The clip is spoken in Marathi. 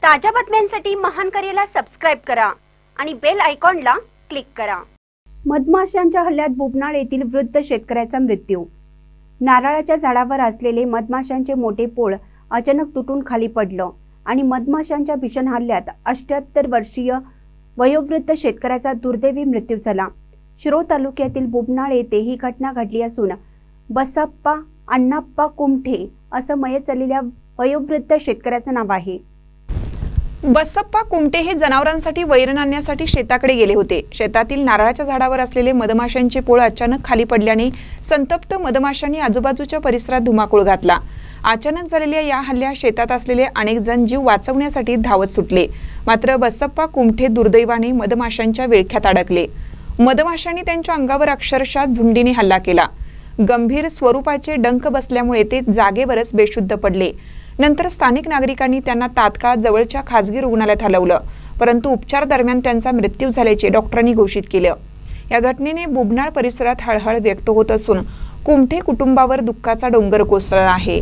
ताज्या बातम्यांसाठी महान करेला सबस्क्राइब करा आणि बेल आयकॉनला क्लिक करा। मधमाशांच्या हल्ल्यात बोबनाळ येथील वृद्ध शेतकऱ्याचा मृत्यू। नारळाच्या झाडावर असलेले मधमाशांचे मोठे पोळ अचानक तुटून खाली पडलं आणि मधमाशांच्या भीषण हल्ल्यात 78 वर्षीय वयोवृद्ध शेतकऱ्याचा दुर्दैवी मृत्यू झाला। शिरोळ तालुक्यातील बोबनाळ येथे ही घटना घडली असून बसप्पा अण्णाप्पा कुमठे असं मयत झालेल्या वयोवृद्ध शेतकऱ्याचं नाव आहे। बसप्पा कुमठे हे जनावरांसाठी वैरण आणण्यासाठी शेताकडे गेले होते। शेतातील नारळाच्या झाडावर असलेले मधमाशांचे पोळ अचानक खाली पडल्याने संतप्त मधमाशांनी आजूबाजूच्या परिसरात धुमाकूळ घातला। अचानक झालेल्या या हल्ल्यात शेतात असलेले अनेक जण जीव वाचवण्यासाठी धावत सुटले, मात्र बसप्पा कुमठे दुर्दैवाने मधमाशांच्या विळख्यात अडकले। मधमाशांनी त्यांच्या अंगावर अक्षरशः झुंडीने हल्ला केला। गंभीर स्वरूपाचे डंख बसल्यामुळे ते जागेवरच बेशुद्ध पडले। नंतर स्थानिक नागरिकांनी त्यांना तात्काळ जवळच्या खासगी रुग्णालयात हलवलं, परंतु उपचार दरम्यान त्यांचा मृत्यू झाल्याचे डॉक्टरांनी घोषित केले। या घटनेने बोबनाळ परिसरात हळहळ व्यक्त होत असून कुमठे कुटुंबावर दुःखाचा डोंगर कोसळला आहे।